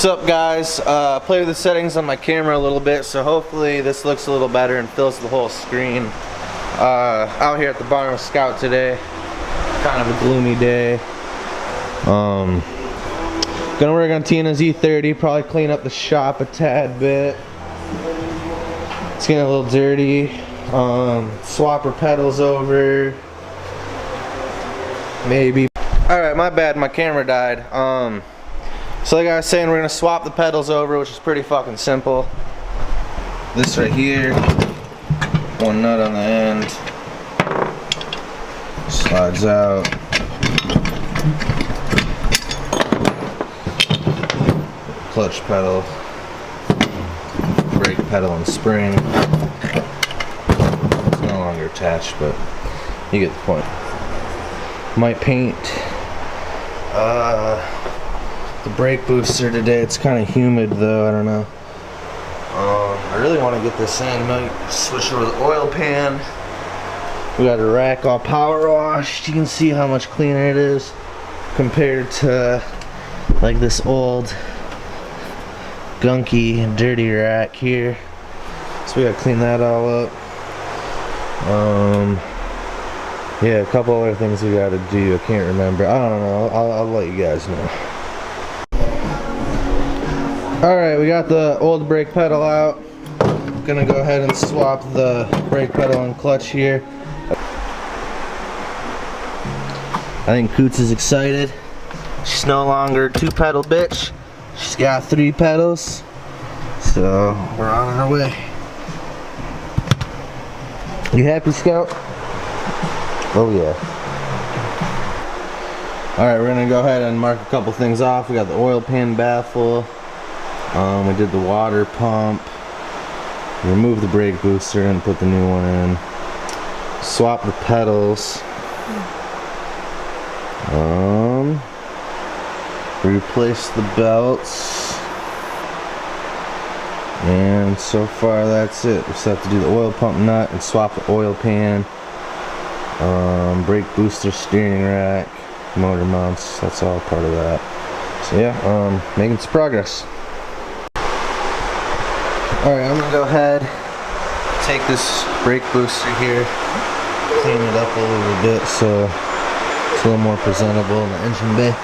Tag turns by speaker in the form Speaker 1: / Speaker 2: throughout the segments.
Speaker 1: What's up, guys? Play with the settings on my camera a little bit, so hopefully this looks a little better and fills the whole screen. Out here at the barn with Scout today. Kind of a gloomy day. Gonna work on Tina's E30, probably clean up the shop a tad bit. It's getting a little dirty. Swap her pedals over. Maybe. Alright, my bad, my camera died. So like I was saying, we're gonna swap the pedals over, which is pretty fucking simple. This right here, one nut on the end, slides out. Clutch pedal, brake pedal and spring. It's no longer attached, but you get the point. Might paint the brake booster today. It's kind of humid though, I don't know. I really want to get this in. Might switch over the oil pan. We got a rack all power washed. You can see how much cleaner it is compared to like this old gunky and dirty rack here. So we gotta clean that all up. Yeah, a couple other things we gotta do. I can't remember. I don't know. I'll let you guys know. Alright, we got the old brake pedal out. Gonna go ahead and swap the brake pedal and clutch here. I think Coots is excited. She's no longer two pedal bitch. She's got 3 pedals. So we're on our way. You happy, Scout? Oh yeah. Alright, we're gonna go ahead and mark a couple things off. We got the oil pan baffle. We did the water pump. Remove the brake booster and put the new one in. Swap the pedals. Replace the belts. And so far that's it. We still have to do the oil pump nut and swap the oil pan. Brake booster, steering rack, motor mounts, that's all part of that. So yeah, making some progress. Alright, I'm gonna go ahead, take this brake booster here, clean it up a little bit so it's a little more presentable in the engine bay.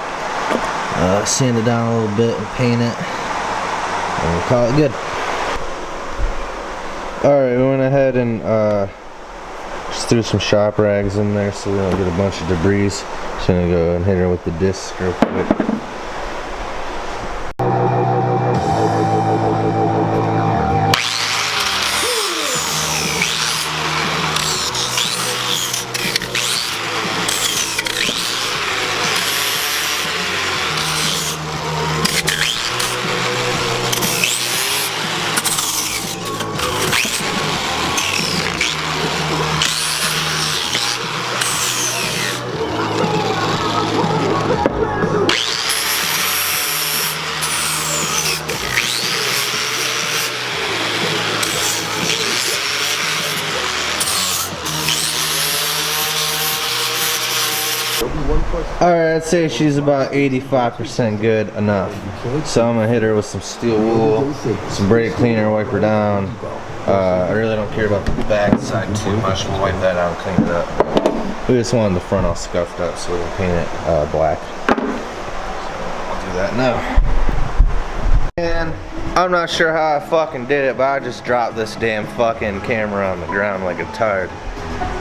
Speaker 1: Sand it down a little bit and paint it, and we'll call it good. Alright, we went ahead and just threw some shop rags in there so we don't get a bunch of debris. Just gonna go and hit her with the disc real quick. Alright, I'd say she's about 85% good enough. So I'm gonna hit her with some steel wool, some brake cleaner, wipe her down. I really don't care about the back side too much. We'll wipe that out and clean it up. We just wanted the front all scuffed up so we can paint it black. So I'll do that now. And I'm not sure how I fucking did it, but I just dropped this damn fucking camera on the ground like a tard.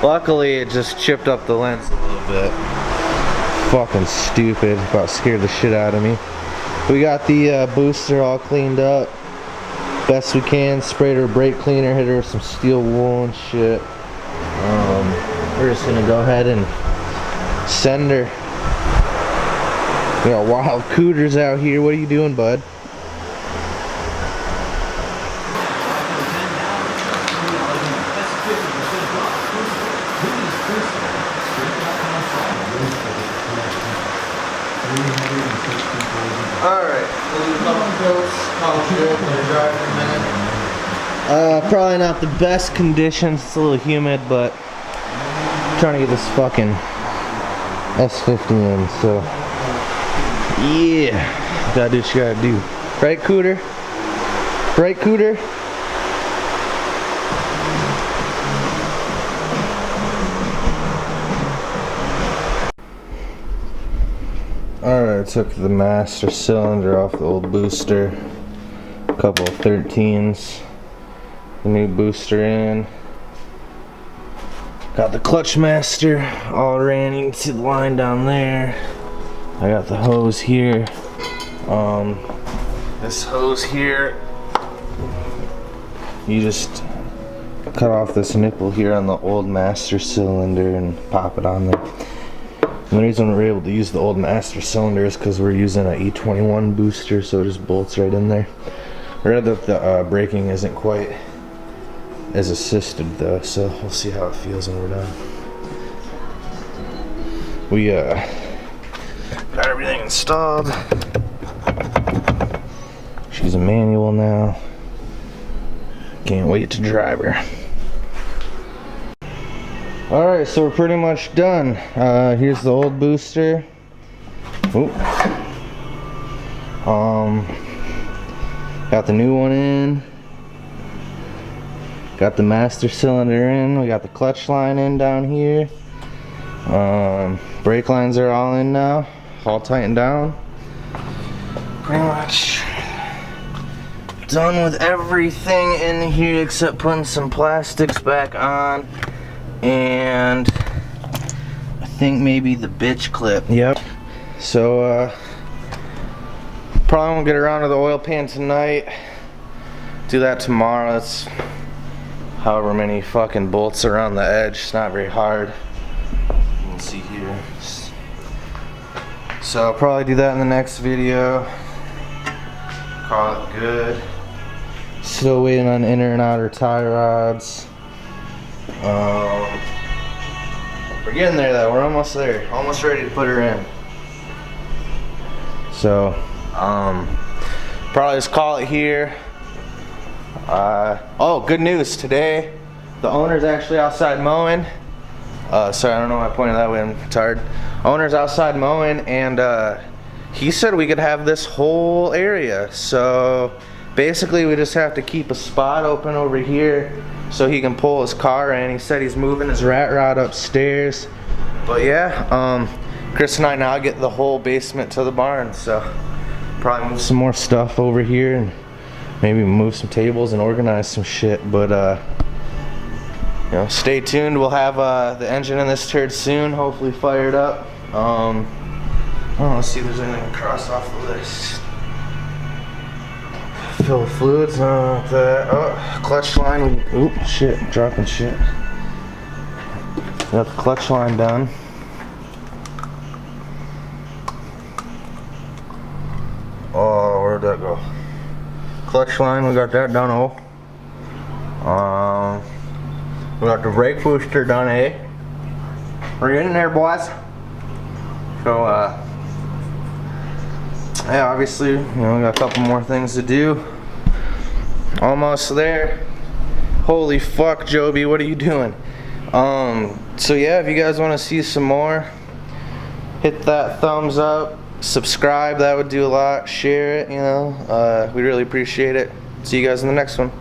Speaker 1: Luckily, it just chipped up the lens a little bit. Fucking stupid. About scared the shit out of me. We got the booster all cleaned up best we can. Sprayed her brake cleaner, hit her with some steel wool and shit. We're just gonna go ahead and send her. We got wild cooters out here. What are you doing, bud? Alright, we'll do a couple coats, call it good, let it dry for a minute. Probably not the best conditions, it's a little humid, but I'm trying to get this fucking S50 in, so yeah, gotta do what you gotta do. Right, Cooter? Right, Cooter? Alright, I took the master cylinder off the old booster. A couple of 13s. The new booster in. Got the clutch master all ran. You can see the line down there. I got the hose here. This hose here, you just cut off this nipple here on the old master cylinder and pop it on there. And the reason we're able to use the old master cylinder is because we're using an E21 booster, so it just bolts right in there. I read that the braking isn't quite as assisted though, so we'll see how it feels when we're done. We got everything installed. She's a manual now. Can't wait to drive her. Alright, so we're pretty much done. Here's the old booster. Oop. Got the new one in. Got the master cylinder in. We got the clutch line in down here. Brake lines are all in now. All tightened down. Pretty much done with everything in here except putting some plastics back on. And I think maybe the bitch clip. Yep. So probably won't get around to the oil pan tonight. Do that tomorrow. That's however many fucking bolts around the edge. It's not very hard. You can see here. So I'll probably do that in the next video. Call it good. Still waiting on inner and outer tie rods. We're getting there though. We're almost there. Almost ready to put her in. So probably just call it here. Oh, good news today. The owner's actually outside mowing. Sorry, I don't know why I pointed that way. I'm tired. Owner's outside mowing, and he said we could have this whole area. So basically, we just have to keep a spot open over here so he can pull his car in. He said he's moving his rat rod upstairs. But yeah, Chris and I now get the whole basement to the barn. So probably move some more stuff over here and maybe move some tables and organize some shit. But you know, stay tuned. We'll have the engine in this turd soon, hopefully fired up. I don't know, let's see if there's anything crossed off the list. Fill fluids, not that. Oh, clutch line. Oop, shit, dropping shit. Got the clutch line done. Oh, where'd that go? Clutch line, we got that done. We got the brake booster done. We're getting there, boys. So yeah, obviously, you know, we got a couple more things to do. Almost there. Holy fuck, Joby, what are you doing? So yeah, if you guys want to see some more, hit that thumbs up, subscribe, that would do a lot. Share it, you know, we really appreciate it. See you guys in the next one.